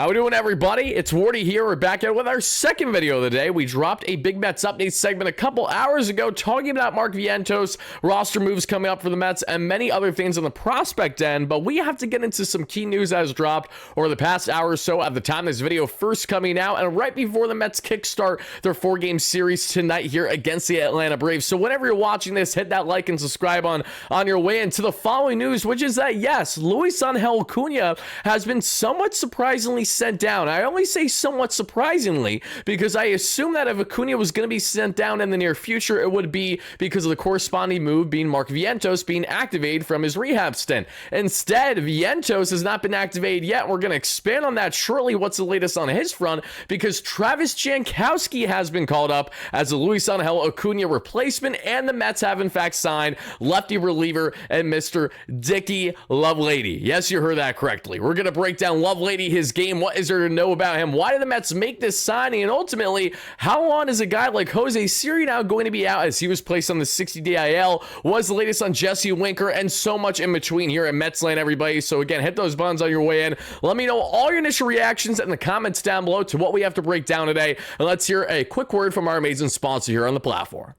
How we doing, everybody? It's Wardy here. We're back at with our second video of the day. We dropped a Big Mets update segment a couple hours ago talking about Mark Vientos, roster moves coming up for the Mets, and many other things on the prospect end, but we have to get into some key news that has dropped over the past hour or so at the time this video first coming out, and right before the Mets kickstart their 4-game series tonight here against the Atlanta Braves. So whenever you're watching this, hit that like and subscribe on your way into the following news, which is that, yes, Luisangel Acuña has been somewhat surprisingly sent down. I only say somewhat surprisingly because I assume that if Acuña was going to be sent down in the near future, it would be because of the corresponding move being Mark Vientos being activated from his rehab stint. Instead, Vientos has not been activated yet. We're going to expand on that shortly. What's the latest on his front? Because Travis Jankowski has been called up as a Luisangel Acuña replacement, and the Mets have in fact signed lefty reliever and Mr. Dicky Lovelady. Yes, you heard that correctly. We're going to break down Lovelady, his game. What is there to know about him? Why did the Mets make this signing? And ultimately, how long is a guy like Jose Siri now going to be out as he was placed on the 60-day IL? What's the latest on Jesse Winker? And so much in between here at Metsland, everybody. So again, hit those buttons on your way in. Let me know all your initial reactions in the comments down below to what we have to break down today. And let's hear a quick word from our amazing sponsor here on the platform.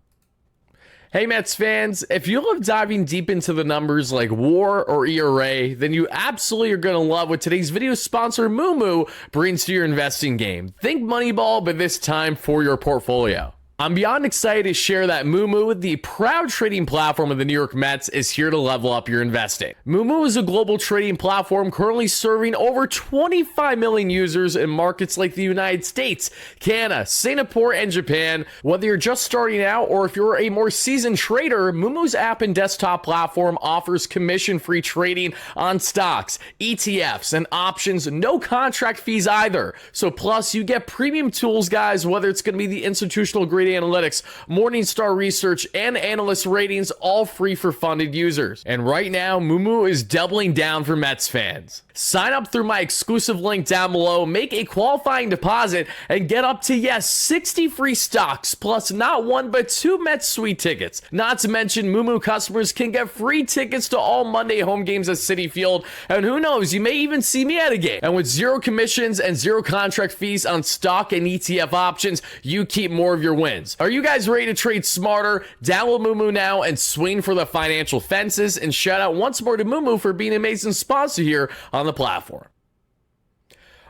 Hey Mets fans, if you love diving deep into the numbers like WAR or ERA, then you absolutely are going to love what today's video sponsor Moomoo brings to your investing game. Think Moneyball, but this time for your portfolio. I'm beyond excited to share that Moomoo, the proud trading platform of the New York Mets, is here to level up your investing. Moomoo is a global trading platform currently serving over 25 million users in markets like the United States, Canada, Singapore, and Japan. Whether you're just starting out or if you're a more seasoned trader, Moomoo's app and desktop platform offers commission-free trading on stocks, ETFs, and options, no contract fees either. So plus, you get premium tools, guys, whether it's going to be the institutional grade analytics, Morningstar research, and analyst ratings, all free for funded users. And right now, Moomoo is doubling down for Mets fans. Sign up through my exclusive link down below, make a qualifying deposit, and get up to, yes, 60 free stocks, plus not one but 2 Mets Suite tickets. Not to mention, Moomoo customers can get free tickets to all Monday home games at Citi Field, and who knows, you may even see me at a game. And with 0 commissions and 0 contract fees on stock and ETF options, you keep more of your wins. Are you guys ready to trade smarter? Download Moomoo now and swing for the financial fences. And shout out once more to Moomoo for being an amazing sponsor here on the platform.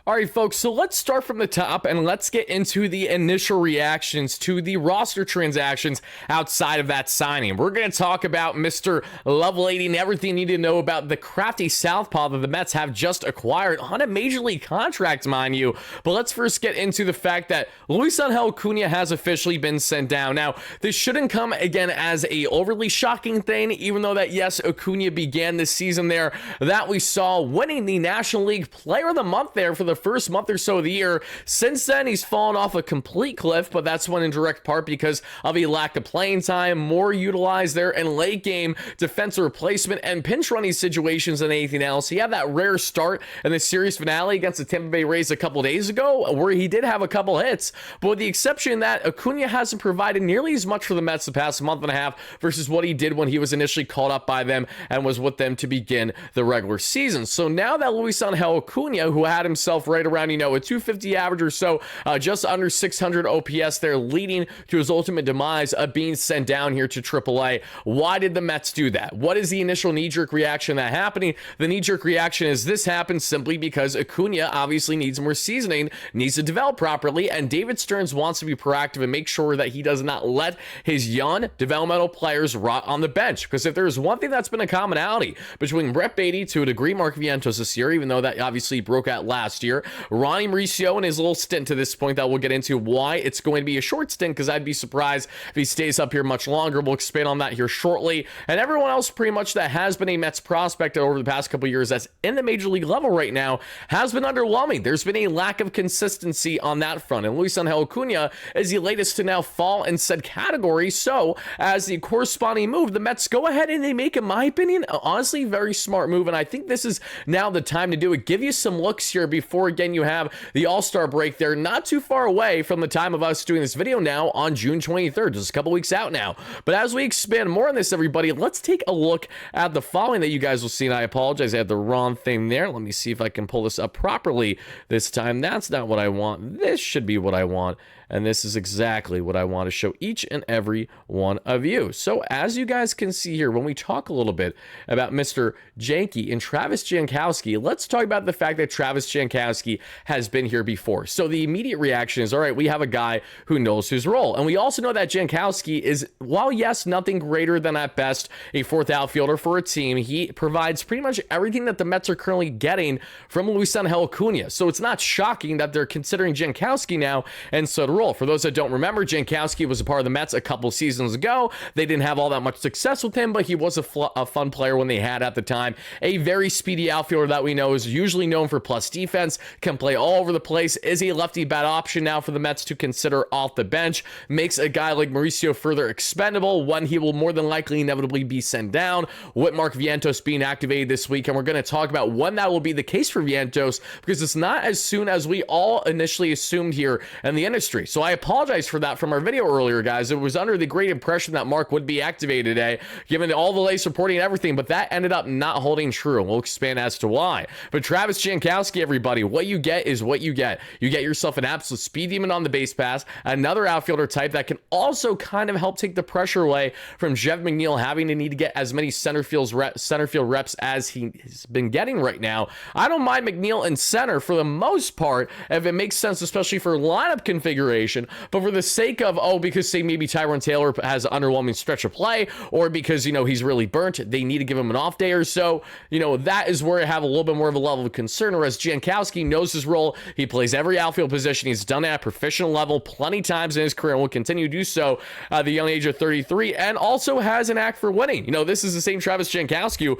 All right, folks, so let's start from the top and let's get into the initial reactions to the roster transactions outside of that signing. We're going to talk about Mr. Lovelady and everything you need to know about the crafty southpaw that the Mets have just acquired on a major league contract, mind you. But let's first get into the fact that Luisangel Acuña has officially been sent down. Now, this shouldn't come again as a overly shocking thing, even though that, yes, Acuña began this season there that we saw winning the National League Player of the Month there for the first month or so of the year. Since then, he's fallen off a complete cliff, but that's one in direct part because of a lack of playing time, more utilized there in late game defensive replacement and pinch running situations than anything else. He had that rare start in the series finale against the Tampa Bay Rays a couple days ago where he did have a couple hits, but with the exception that Acuña hasn't provided nearly as much for the Mets the past month and a half versus what he did when he was initially called up by them and was with them to begin the regular season. So now that Luisangel Acuña, who had himself right around, a 250 average or so, just under 600 OPS there, leading to his ultimate demise of being sent down here to AAA. Why did the Mets do that? What is the initial knee-jerk reaction that happening? The knee-jerk reaction is this happened simply because Acuña obviously needs more seasoning, needs to develop properly, and David Stearns wants to be proactive and make sure that he does not let his young developmental players rot on the bench. Because if there's one thing that's been a commonality between Brett Beatty, to a degree Mark Vientos this year, even though that obviously broke out last year, Ronnie Mauricio and his little stint to this point that we'll get into why it's going to be a short stint, because I'd be surprised if he stays up here much longer. We'll expand on that here shortly. And everyone else pretty much that has been a Mets prospect over the past couple years that's in the major league level right now has been underwhelming. There's been a lack of consistency on that front. And Luisangel Acuña is the latest to now fall in said category. So as the corresponding move, the Mets go ahead and they make, in my opinion, honestly, very smart move. And I think this is now the time to do it. Give you some looks here before before, again, you have the All-Star break there, not too far away from the time of us doing this video now on June 23rd, just a couple weeks out now. But as we expand more on this, everybody, let's take a look at the following that you guys will see. And I apologize, I had the wrong thing there. Let me see if I can pull this up properly this time. That's not what I want. This should be what I want. And this is exactly what I want to show each and every one of you. So as you guys can see here, when we talk a little bit about Mr. Janky and Travis Jankowski, let's talk about the fact that Travis Jankowski has been here before. So the immediate reaction is, all right, we have a guy who knows his role. And we also know that Jankowski is, while yes, nothing greater than at best a fourth outfielder for a team, he provides pretty much everything that the Mets are currently getting from Luisangel Acuña. So it's not shocking that they're considering Jankowski now and so to roll. For those that don't remember, Jankowski was a part of the Mets a couple seasons ago. They didn't have all that much success with him, but he was a fun player when they had at the time. A very speedy outfielder that we know is usually known for plus defense, can play all over the place, is a lefty bat option now for the Mets to consider off the bench, makes a guy like Mauricio further expendable when he will more than likely inevitably be sent down, with Mark Vientos being activated this week. And we're going to talk about when that will be the case for Vientos, because it's not as soon as we all initially assumed here in the industry. So I apologize for that from our video earlier, guys. It was under the great impression that Mark would be activated today, given all the latest reporting and everything, but that ended up not holding true. We'll expand as to why. But Travis Jankowski, everybody, what you get is what you get. You get yourself an absolute speed demon on the base pass, another outfielder type that can also kind of help take the pressure away from Jeff McNeil having to need to get as many center field reps as he's been getting right now. I don't mind McNeil in center for the most part if it makes sense, especially for lineup configuration. But for the sake of, because say maybe Tyrone Taylor has an underwhelming stretch of play, or because, he's really burnt, they need to give him an off day or so, that is where I have a little bit more of a level of concern. Whereas Jankowski knows his role. He plays every outfield position. He's done it at professional level plenty times in his career and will continue to do so at the young age of 33, and also has an act for winning. This is the same Travis Jankowski,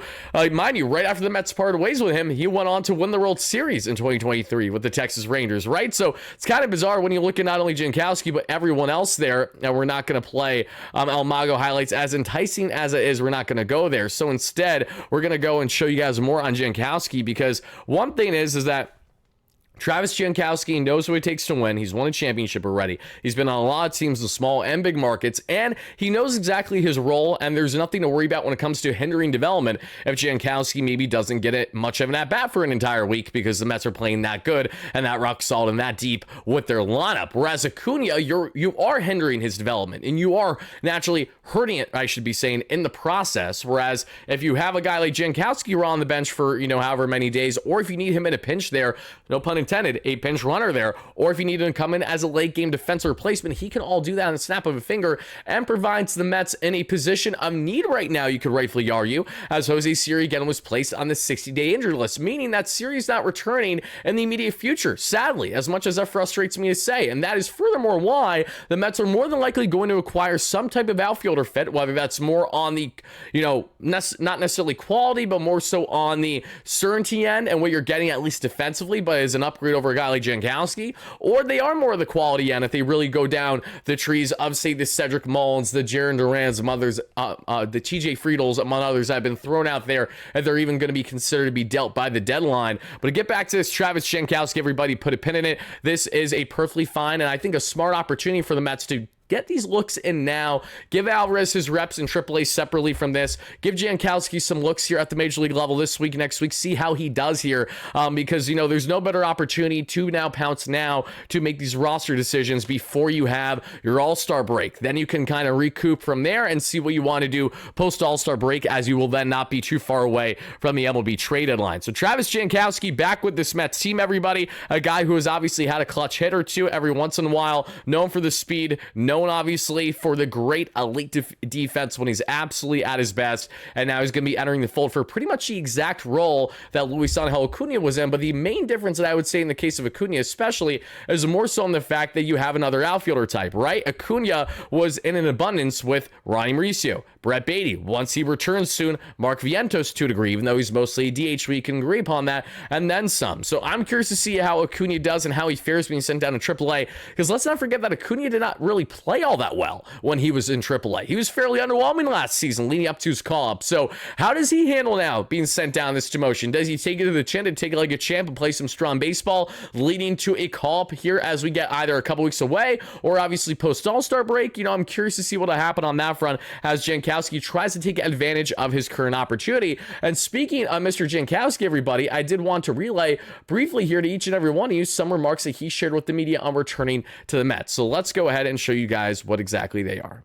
mind you, right after the Mets parted ways with him, he went on to win the World Series in 2023 with the Texas Rangers, right? So it's kind of bizarre when you look at not only Jankowski, but everyone else there. And we're not going to play El Mago highlights, as enticing as it is. We're not going to go there. So instead, we're going to go and show you guys more on Jankowski, because one thing is that Travis Jankowski knows what it takes to win. He's won a championship already. He's been on a lot of teams in small and big markets, and he knows exactly his role, and there's nothing to worry about when it comes to hindering development if Jankowski maybe doesn't get it much of an at-bat for an entire week, because the Mets are playing that good and that rock solid and that deep with their lineup. Whereas Acuña, you are hindering his development, and you are naturally hurting it, I should be saying, in the process. Whereas if you have a guy like Jankowski on the bench for, however many days, or if you need him in a pinch there, no pun intended, a pinch runner there, or if you need him to come in as a late game defensive replacement, he can all do that on the snap of a finger, and provides the Mets in a position of need right now, you could rightfully argue, as Jose Siri again was placed on the 60-day injury list, meaning that Siri's not returning in the immediate future, sadly, as much as that frustrates me to say. And that is furthermore why the Mets are more than likely going to acquire some type of outfielder fit, whether that's more on the, not necessarily quality, but more so on the certainty end and what you're getting at least defensively, but as an upgrade over a guy like Jankowski, or they are more of the quality end if they really go down the trees of, say, the Cedric Mullins, the Jaron Durans, among others, the TJ Friedels, among others that have been thrown out there, and they're even going to be considered to be dealt by the deadline. But to get back to this Travis Jankowski, everybody put a pin in it. This is a perfectly fine and I think a smart opportunity for the Mets to get these looks in now. Give Alvarez his reps in AAA separately from this. Give Jankowski some looks here at the major league level this week, next week. See how he does here, because, there's no better opportunity to now pounce now to make these roster decisions before you have your All-Star break. Then you can kind of recoup from there and see what you want to do post All-Star break, as you will then not be too far away from the MLB trade deadline. So Travis Jankowski back with this Mets team, everybody. A guy who has obviously had a clutch hit or two every once in a while, known for the speed, known obviously for the great elite defense when he's absolutely at his best, and now he's going to be entering the fold for pretty much the exact role that Luisangel Acuña was in. But the main difference that I would say in the case of Acuña especially is more so in the fact that you have another outfielder type, right? Acuña was in an abundance with Ronnie Mauricio, Brett Beatty, once he returns soon, Mark Vientos to a degree, even though he's mostly a DH, we can agree upon that, and then some. So I'm curious to see how Acuña does and how he fares being sent down to AAA, because let's not forget that Acuña did not really play play all that well when he was in AAA. He was fairly underwhelming last season leading up to his call-up. So how does he handle now being sent down this demotion? Does he take it to the chin and take it like a champ and play some strong baseball, leading to a call-up here as we get either a couple weeks away or obviously post All-Star break? You know, I'm curious to see what'll happen on that front as Jankowski tries to take advantage of his current opportunity. And speaking of Mr. Jankowski, everybody, I did want to relay briefly here to each and every one of you some remarks that he shared with the media on returning to the Mets. So let's go ahead and show you guys what exactly they are.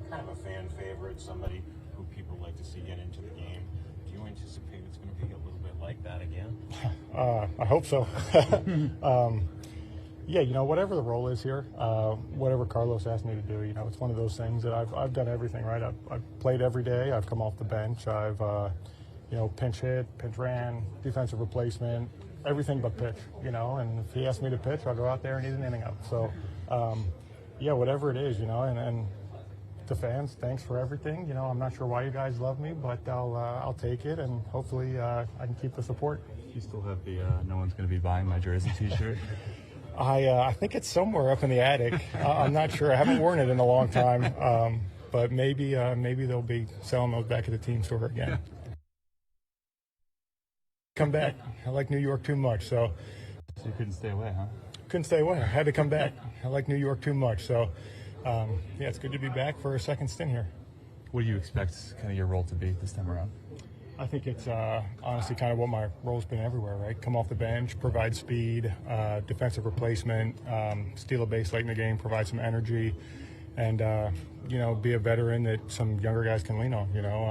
Kind of a fan favorite, somebody who people like to see get into the game. Do you anticipate it's going to be a little bit like that again? I hope so. Yeah, you know, whatever the role is here, whatever Carlos asked me to do, you know, it's one of those things that I've done everything, right? I've played every day. I've come off the bench. I've, you know, pinch hit, pinch ran, defensive replacement, everything but pitch, you know, and if he asked me to pitch, I'll go out there and eat an inning out. So, yeah, whatever it is, you know, and to fans, thanks for everything. You know, I'm not sure why you guys love me, but I'll take it, and hopefully I can keep the support. You still have the no one's going to be buying my jersey t-shirt? I think it's somewhere up in the attic. I'm not sure. I haven't worn it in a long time, but maybe they'll be selling those back at the team store again. Come back. I like New York too much, so You couldn't stay away, huh? couldn't stay away. I had to come back. I like New York too much, so yeah, it's good to be back for a second stint here. What do you expect kind of your role to be this time around? I think it's honestly kind of what my role's been everywhere, right? Come off the bench, provide speed, defensive replacement, steal a base late in the game, provide some energy, and, you know, be a veteran that some younger guys can lean on, you know.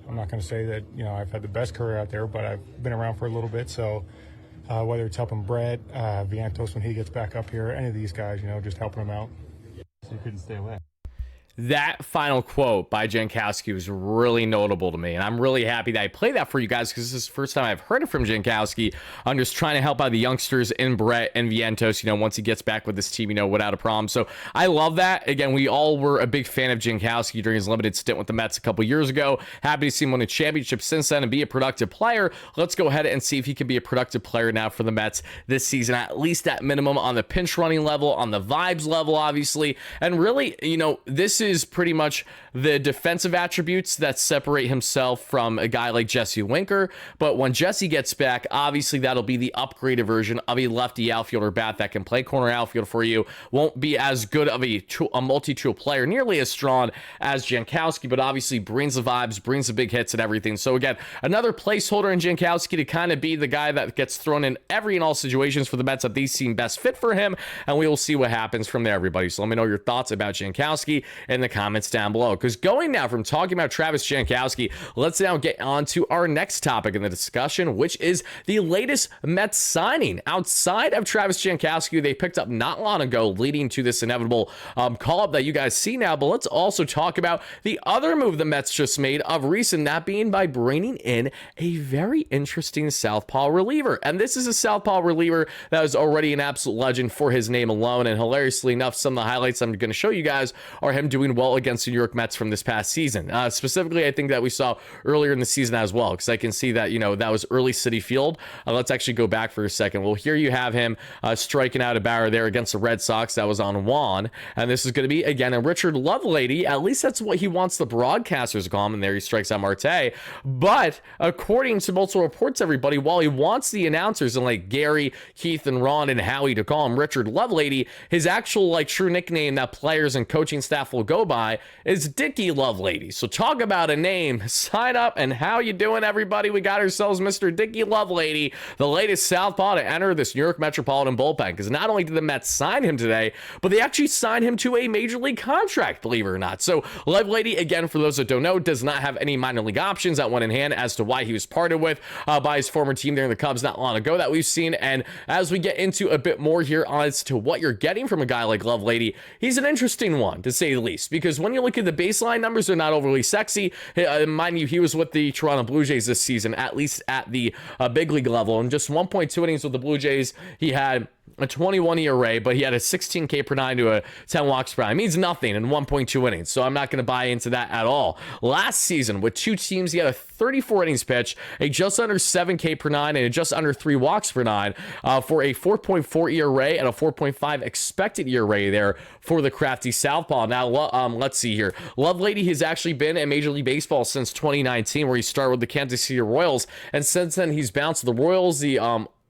I'm not going to say that, you know, I've had the best career out there, but I've been around for a little bit, so whether it's helping Brett, Vientos when he gets back up here, any of these guys, you know, just helping them out. So you couldn't stay away. That final quote by Jankowski was really notable to me, and I'm really happy that I played that for you guys because this is the first time I've heard it from Jankowski. I'm just trying to help out the youngsters in Brett and Vientos, you know, once he gets back with this team, you know, without a problem. So I love that. Again, we all were a big fan of Jankowski during his limited stint with the Mets a couple years ago. Happy to see him win a championship since then and be a productive player. Let's go ahead and see if he can be a productive player now for the Mets this season, at least at minimum on the pinch running level, on the vibes level, obviously. And really, you know, this is pretty much the defensive attributes that separate himself from a guy like Jesse Winker. But when Jesse gets back, obviously that'll be the upgraded version of a lefty outfielder bat that can play corner outfield for you. Won't be as good of a multi-tool player, nearly as strong as Jankowski, but obviously brings the vibes, brings the big hits and everything. So again, another placeholder in Jankowski to kind of be the guy that gets thrown in every and all situations for the Mets that they seem best fit for him, and we will see what happens from there, everybody. So let me know your thoughts about Jankowski in the comments down below. Because going now from talking about Travis Jankowski, let's now get on to our next topic in the discussion, which is the latest Mets signing. Outside of Travis Jankowski, they picked up not long ago, leading to this inevitable call-up that you guys see now. But let's also talk about the other move the Mets just made of recent, that being by bringing in a very interesting southpaw reliever. And this is a southpaw reliever that is already an absolute legend for his name alone. And hilariously enough, some of the highlights I'm going to show you guys are him doing well against the New York Mets from this past season. Specifically, I think that we saw earlier in the season as well, because I can see that, you know, that was early City Field. Let's actually go back for a second. Well, here you have him striking out a batter there against the Red Sox. That was on Juan. And this is going to be, again, a Richard Lovelady. At least that's what he wants the broadcasters to call him. And there he strikes out Marte. But according to multiple reports, everybody, while he wants the announcers and like Gary, Keith, and Ron and Howie to call him Richard Lovelady, his actual like true nickname that players and coaching staff will go by is Dicky Lovelady. So talk about a name. Sign up, and how you doing, everybody? We got ourselves Mr. Dicky Lovelady, the latest southpaw to enter this New York Metropolitan bullpen, because not only did the Mets sign him today, but they actually signed him to a major league contract, believe it or not. So Lovelady, again, for those that don't know, does not have any minor league options that went in hand as to why he was parted with by his former team there in the Cubs not long ago that we've seen. And as we get into a bit more here as to what you're getting from a guy like Lovelady, he's an interesting one, to say the least. least, because when you look at the baseline numbers, they're not overly sexy. Mind you, he was with the Toronto Blue Jays this season, at least at the big league level, and just 1.2 innings with the Blue Jays. He had a 21 ERA, but he had a 16K per nine to a 10 walks per nine. It means nothing in 1.2 innings, so I'm not going to buy into that at all. Last season, with 2 teams, he had a 34 innings pitch, a just under 7K per nine, and a just under 3 walks per nine for a 4.4 ERA and a 4.5 expected ERA there for the crafty southpaw. Now, let's see here. Lovelady has actually been in Major League Baseball since 2019, where he started with the Kansas City Royals, and since then he's bounced to the Royals,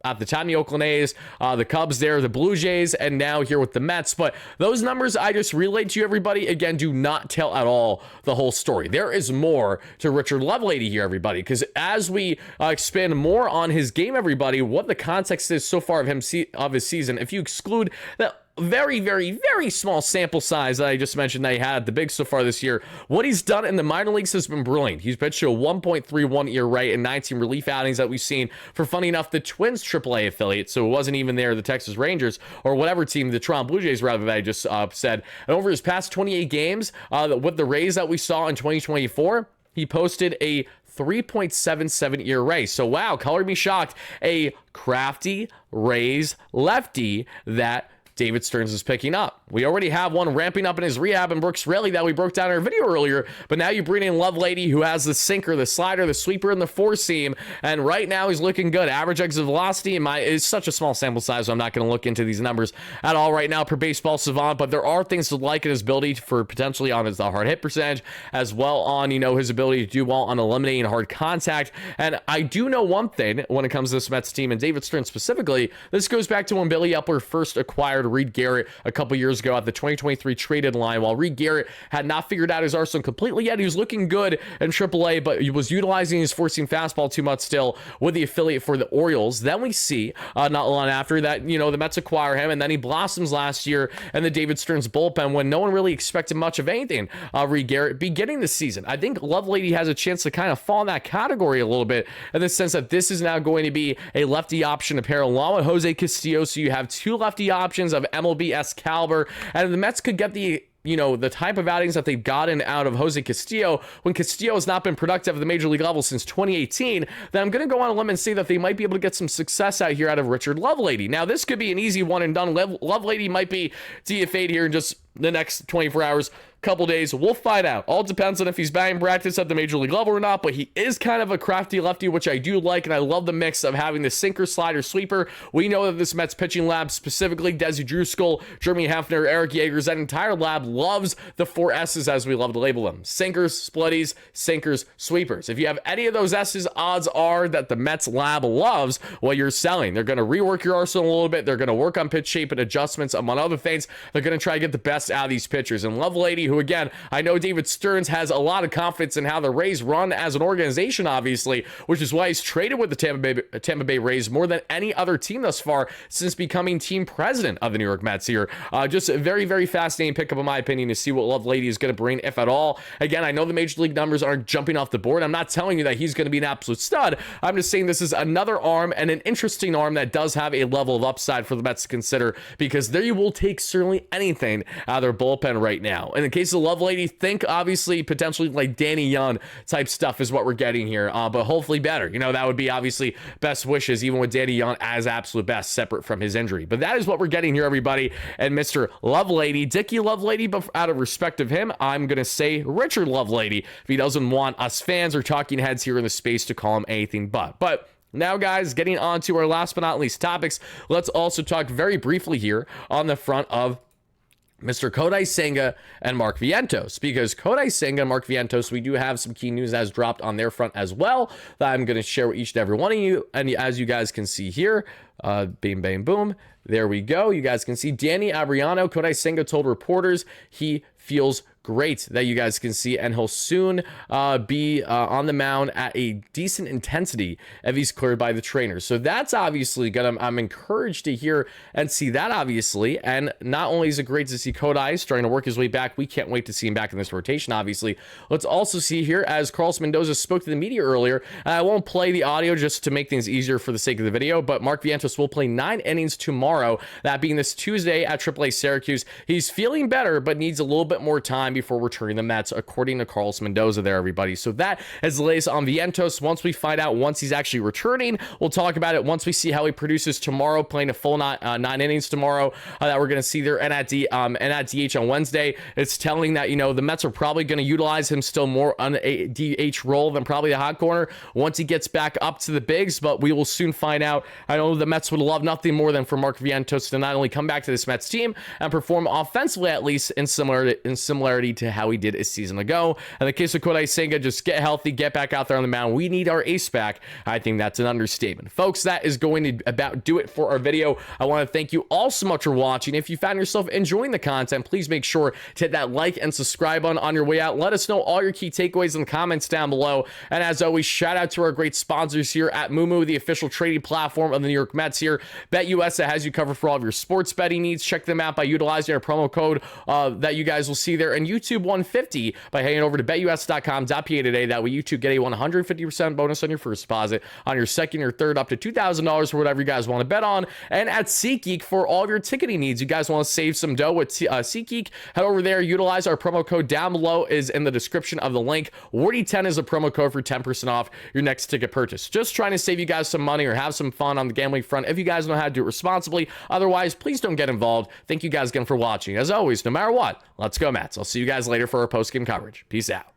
at the time, the Oakland A's, the Cubs there, the Blue Jays, and now here with the Mets. But those numbers I just relayed to you, everybody, again, do not tell at all the whole story. There is more to Richard Lovelady here, everybody, because as we expand more on his game, everybody, what the context is so far of his season, if you exclude that very, very, very small sample size that I just mentioned that he had at the big so far this year, what he's done in the minor leagues has been brilliant. He's pitched to a 1.31 ERA in 19 relief outings that we've seen for, funny enough, the Twins AAA affiliate, so it wasn't even there, the Texas Rangers, or whatever team, the Toronto Blue Jays, rather, that I just said. And over his past 28 games, with the Rays that we saw in 2024, he posted a 3.77 ERA. So wow, color me shocked. A crafty Rays lefty that David Stearns is picking up. We already have one ramping up in his rehab in Brooks Raley that we broke down in our video earlier, but now you bring in Lovelady, who has the sinker, the slider, the sweeper, and the four seam, and right now he's looking good. Average exit velocity is such a small sample size, so I'm not going to look into these numbers at all right now per Baseball Savant, but there are things to like in his ability for potentially on his hard hit percentage, as well on, his ability to do well on eliminating hard contact. And I do know one thing when it comes to this Mets team, and David Stearns specifically, this goes back to when Billy Epler first acquired Reed Garrett a couple years ago at the 2023 trade deadline. While Reed Garrett had not figured out his arsenal completely yet, he was looking good in AAA, but he was utilizing his four-seam fastball too much still with the affiliate for the Orioles. Then we see, not long after that, the Mets acquire him, and then he blossoms last year in the David Stearns bullpen when no one really expected much of anything. Reed Garrett beginning the season. I think Lovelady has a chance to kind of fall in that category a little bit, in the sense that this is now going to be a lefty option to pair along with Jose Castillo, so you have 2 lefty options of MLB-esque caliber, and the Mets could get the type of outings that they've gotten out of Jose Castillo when Castillo has not been productive at the major league level since 2018, then I'm going to go on a limb and say that they might be able to get some success out here out of Richard Lovelady. Now, this could be an easy one and done. Lovelady might be DFA'd here in just the next 24 hours, couple days. We'll find out. All depends on if he's batting practice at the major league level or not, but he is kind of a crafty lefty, which I do like, and I love the mix of having the sinker, slider, sweeper. We know that this Mets pitching lab, specifically Desi Drewskull, Jeremy Hefner, Eric Yeagers, that entire lab loves the 4 S's, as we love to label them. Sinkers, splitties, sinkers, sweepers. If you have any of those S's, odds are that the Mets lab loves what you're selling. They're going to rework your arsenal a little bit. They're going to work on pitch shape and adjustments, among other things. They're going to try to get the best out of these pitchers. And Lovelady, who again, I know David Stearns has a lot of confidence in how the Rays run as an organization, obviously, which is why he's traded with the Tampa Bay Rays more than any other team thus far since becoming team president of the New York Mets here. Just a very, very fascinating pickup, in my opinion, to see what Lovelady is going to bring, if at all. Again, I know the major league numbers aren't jumping off the board. I'm not telling you that he's going to be an absolute stud. I'm just saying this is another arm, and an interesting arm that does have a level of upside for the Mets to consider, because there you will take certainly anything out of their bullpen right now. In the case of Lovelady, think obviously potentially like Danny Young type stuff is what we're getting here, but hopefully better. That would be obviously best wishes, even with Danny Young as absolute best, separate from his injury. But that is what we're getting here, everybody. And Mr. Lovelady, Dicky Lovelady, but out of respect of him, I'm going to say Richard Lovelady, if he doesn't want us fans or talking heads here in the space to call him anything but. Now, guys, getting on to our last but not least topics, let's also talk very briefly here on the front of Mr. Kodai Senga and Mark Vientos, because Kodai Senga and Mark Vientos, we do have some key news that has dropped on their front as well that I'm going to share with each and every one of you. And as you guys can see here, bing, bang, boom, there we go. You guys can see Danny Abriano, Kodai Senga told reporters he feels great, that you guys can see, and he'll soon be on the mound at a decent intensity if he's cleared by the trainers. So that's obviously gonna, I'm encouraged to hear and see that, obviously. And not only is it great to see Kodai starting to work his way back, we can't wait to see him back in this rotation, obviously. Let's also see here, as Carlos Mendoza spoke to the media earlier, and I won't play the audio just to make things easier for the sake of the video, but Mark Vientos will play 9 innings tomorrow, that being this Tuesday at AAA Syracuse. He's feeling better, but needs a little bit more time. time before returning the Mets, according to Carlos Mendoza there, everybody. So that is the latest on Vientos. Once we find out once he's actually returning, we'll talk about it once we see how he produces tomorrow, playing a full 9 innings tomorrow that we're going to see there, and at DH on Wednesday. It's telling that, you know, the Mets are probably going to utilize him still more on a DH role than probably the hot corner once he gets back up to the bigs, but we will soon find out. I know the Mets would love nothing more than for Mark Vientos to not only come back to this Mets team and perform offensively, at least in similarity to how he did a season ago. In the case of Kodai Senga, just get healthy, get back out there on the mound. We need our ace back. I think that's an understatement. Folks, that is going to about do it for our video. I want to thank you all so much for watching. If you found yourself enjoying the content, please make sure to hit that like and subscribe button on your way out. Let us know all your key takeaways in the comments down below. And as always, shout out to our great sponsors here at Moomoo, the official trading platform of the New York Mets here. BetUS that has you covered for all of your sports betting needs. Check them out by utilizing our promo code that you guys will see there. And YouTube 150 by heading over to betus.com.pa today. That way you too get a 150% bonus on your first deposit, on your second or third, up to $2,000 for whatever you guys want to bet on. And at SeatGeek for all of your ticketing needs. You guys want to save some dough with SeatGeek, head over there, utilize our promo code down below, is in the description of the link. WardyNYM is a promo code for 10% off your next ticket purchase. Just trying to save you guys some money or have some fun on the gambling front if you guys know how to do it responsibly. Otherwise, please don't get involved. Thank you guys again for watching. As always, no matter what, let's go Mets. I'll see you guys later for our post-game coverage. Peace out.